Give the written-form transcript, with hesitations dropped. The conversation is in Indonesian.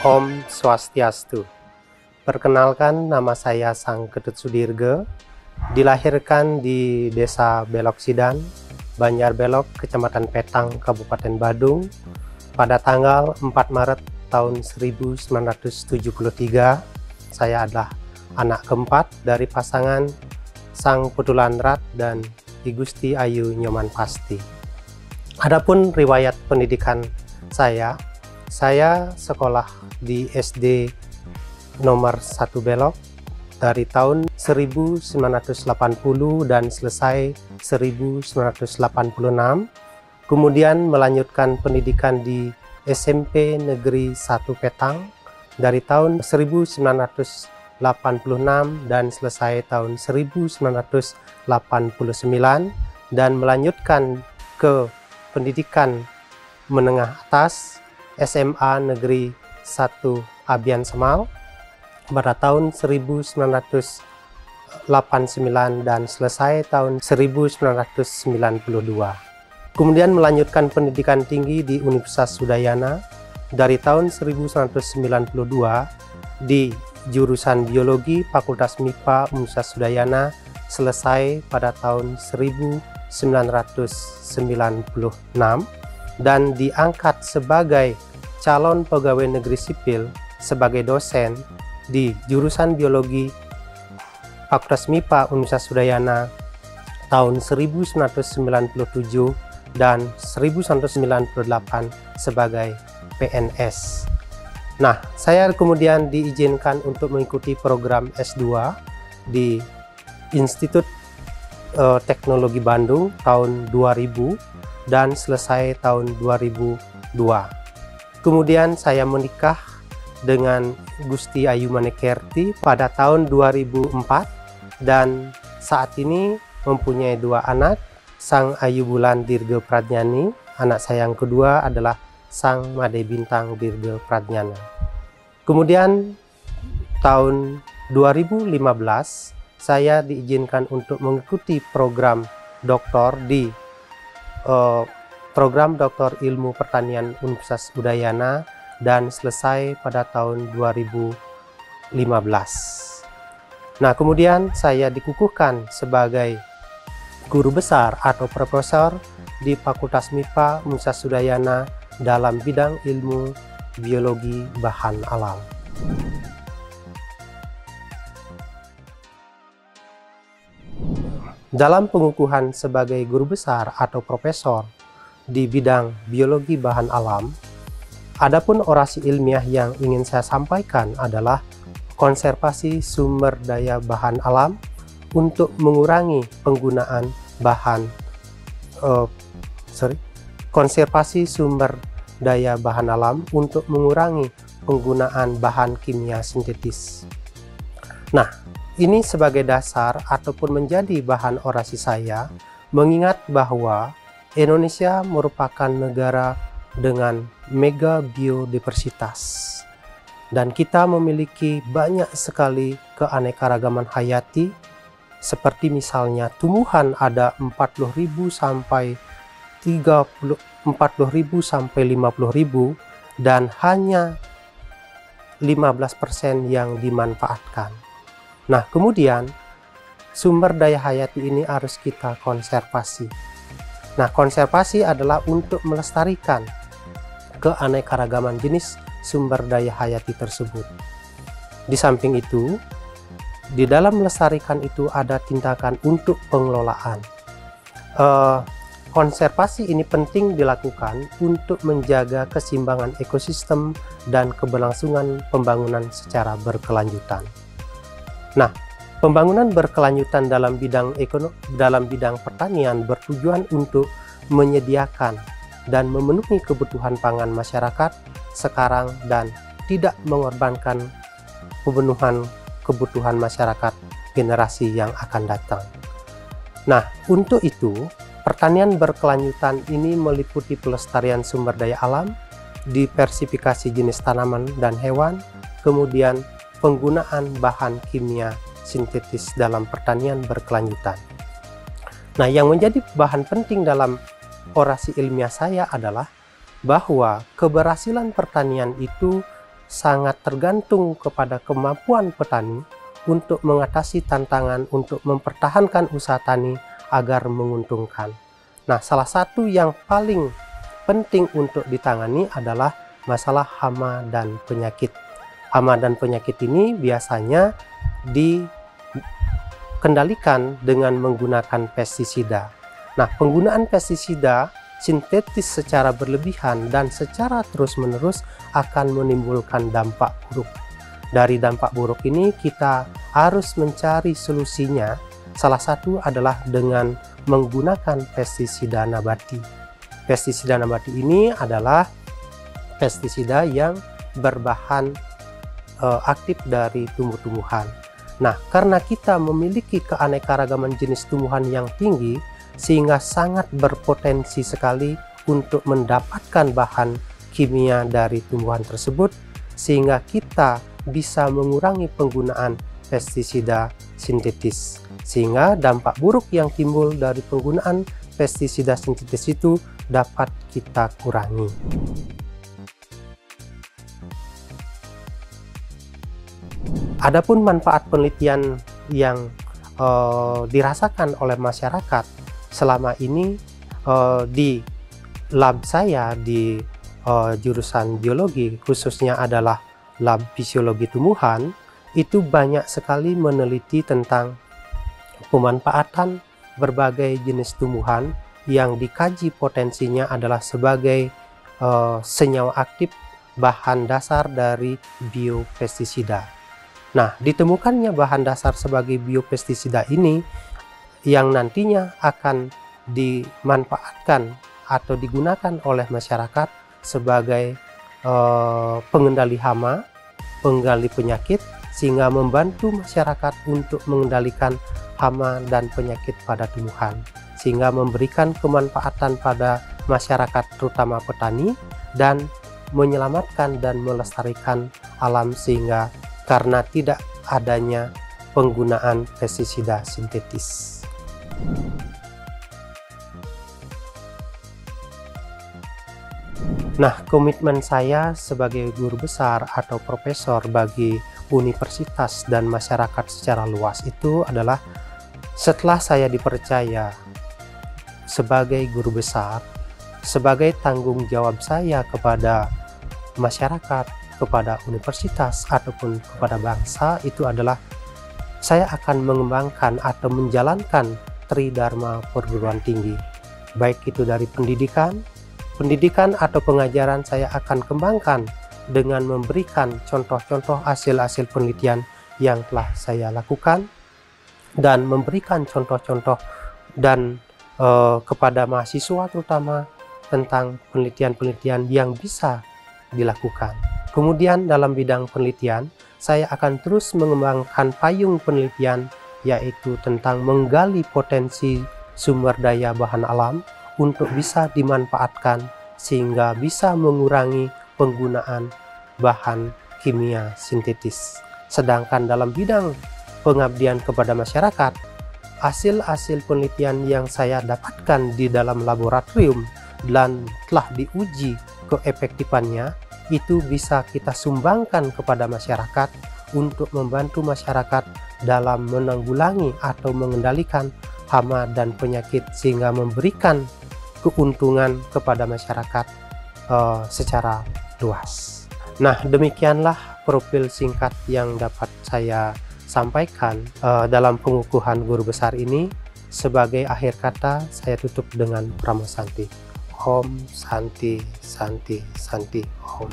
Om Swastiastu. Perkenalkan, nama saya Sang Ketut Sudirge, dilahirkan di Desa Beloksidan, Banjar Belok, Kecamatan Petang, Kabupaten Badung, pada tanggal 4 Maret tahun 1973. Saya adalah anak keempat dari pasangan Sang Putulandrat dan I Gusti Ayu Nyoman Pasti. Adapun riwayat pendidikan saya sekolah di SD nomor 1 Belok dari tahun 1980 dan selesai 1986. Kemudian melanjutkan pendidikan di SMP Negeri 1 Petang dari tahun 1986 dan selesai tahun 1989, dan melanjutkan ke pendidikan menengah atas SMA Negeri 1 Abian Semal pada tahun 1989 dan selesai tahun 1992. Kemudian melanjutkan pendidikan tinggi di Universitas Udayana dari tahun 1992 di jurusan Biologi Fakultas MIPA Universitas Udayana, selesai pada tahun 1996 dan diangkat sebagai calon pegawai negeri sipil sebagai dosen di jurusan Biologi Fakultas MIPA Universitas Udayana tahun 1997 dan 1998 sebagai PNS. Nah, saya kemudian diizinkan untuk mengikuti program S2 di Institut Teknologi Bandung tahun 2000 dan selesai tahun 2002. Kemudian saya menikah dengan Gusti Ayu Manekerti pada tahun 2004 dan saat ini mempunyai 2 anak, Sang Ayu Bulan Dirge Pradnyani, anak saya yang kedua adalah Sang Made Bintang Dirge Pradnyana. Kemudian tahun 2015 saya diizinkan untuk mengikuti program doktor di program Doktor Ilmu Pertanian Universitas Udayana dan selesai pada tahun 2015. Nah, kemudian saya dikukuhkan sebagai guru besar atau profesor di Fakultas MIPA Universitas Udayana dalam bidang ilmu biologi bahan alam. Dalam pengukuhan sebagai guru besar atau profesor di bidang biologi bahan alam, adapun orasi ilmiah yang ingin saya sampaikan adalah konservasi sumber daya bahan alam untuk mengurangi penggunaan konservasi sumber daya bahan alam untuk mengurangi penggunaan bahan kimia sintetis. Nah, ini sebagai dasar ataupun menjadi bahan orasi saya, mengingat bahwa Indonesia merupakan negara dengan mega biodiversitas dan kita memiliki banyak sekali keanekaragaman hayati, seperti misalnya tumbuhan ada 40.000 sampai 50.000 dan hanya 15% yang dimanfaatkan. Nah, kemudian sumber daya hayati ini harus kita konservasi. Nah, konservasi adalah untuk melestarikan keanekaragaman jenis sumber daya hayati tersebut. Di samping itu, di dalam melestarikan itu ada tindakan untuk pengelolaan. Konservasi ini penting dilakukan untuk menjaga keseimbangan ekosistem dan keberlangsungan pembangunan secara berkelanjutan. Nah, pembangunan berkelanjutan dalam bidang pertanian bertujuan untuk menyediakan dan memenuhi kebutuhan pangan masyarakat sekarang dan tidak mengorbankan pemenuhan kebutuhan masyarakat generasi yang akan datang. Nah, untuk itu, pertanian berkelanjutan ini meliputi pelestarian sumber daya alam, diversifikasi jenis tanaman dan hewan, kemudian penggunaan bahan kimia sintetis dalam pertanian berkelanjutan. Nah, yang menjadi bahan penting dalam orasi ilmiah saya adalah bahwa keberhasilan pertanian itu sangat tergantung kepada kemampuan petani untuk mengatasi tantangan untuk mempertahankan usaha tani agar menguntungkan. Nah, salah satu yang paling penting untuk ditangani adalah masalah hama dan penyakit. Hama dan penyakit ini biasanya dikendalikan dengan menggunakan pestisida. Nah, penggunaan pestisida sintetis secara berlebihan dan secara terus-menerus akan menimbulkan dampak buruk. Dari dampak buruk ini kita harus mencari solusinya. Salah satu adalah dengan menggunakan pestisida nabati. Pestisida nabati ini adalah pestisida yang berbahan aktif dari tumbuh-tumbuhan. Nah, karena kita memiliki keanekaragaman jenis tumbuhan yang tinggi, sehingga sangat berpotensi sekali untuk mendapatkan bahan kimia dari tumbuhan tersebut, sehingga kita bisa mengurangi penggunaan pestisida sintetis, sehingga dampak buruk yang timbul dari penggunaan pestisida sintetis itu dapat kita kurangi. Adapun manfaat penelitian yang dirasakan oleh masyarakat selama ini di lab saya di jurusan biologi, khususnya adalah lab fisiologi tumbuhan, itu banyak sekali meneliti tentang pemanfaatan berbagai jenis tumbuhan yang dikaji potensinya adalah sebagai senyawa aktif bahan dasar dari biopestisida. Nah, ditemukannya bahan dasar sebagai biopestisida ini yang nantinya akan dimanfaatkan atau digunakan oleh masyarakat sebagai pengendali hama, pengendali penyakit, sehingga membantu masyarakat untuk mengendalikan hama dan penyakit pada tumbuhan, sehingga memberikan kemanfaatan pada masyarakat terutama petani dan menyelamatkan dan melestarikan alam, sehingga karena tidak adanya penggunaan pestisida sintetis. Nah, komitmen saya sebagai guru besar atau profesor bagi universitas dan masyarakat secara luas itu adalah setelah saya dipercaya sebagai guru besar, sebagai tanggung jawab saya kepada masyarakat, kepada universitas ataupun kepada bangsa, itu adalah saya akan mengembangkan atau menjalankan Tridharma perguruan tinggi, baik itu dari pendidikan atau pengajaran. Saya akan kembangkan dengan memberikan contoh-contoh hasil-hasil penelitian yang telah saya lakukan dan memberikan contoh-contoh dan kepada mahasiswa terutama tentang penelitian-penelitian yang bisa dilakukan. Kemudian dalam bidang penelitian, saya akan terus mengembangkan payung penelitian, yaitu tentang menggali potensi sumber daya bahan alam untuk bisa dimanfaatkan sehingga bisa mengurangi penggunaan bahan kimia sintetis. Sedangkan dalam bidang pengabdian kepada masyarakat, hasil-hasil penelitian yang saya dapatkan di dalam laboratorium dan telah diuji keefektifannya, itu bisa kita sumbangkan kepada masyarakat untuk membantu masyarakat dalam menanggulangi atau mengendalikan hama dan penyakit, sehingga memberikan keuntungan kepada masyarakat secara luas. Nah, demikianlah profil singkat yang dapat saya sampaikan dalam pengukuhan guru besar ini. Sebagai akhir kata, saya tutup dengan Pramo Santi. Om Santi Santi Santi Om.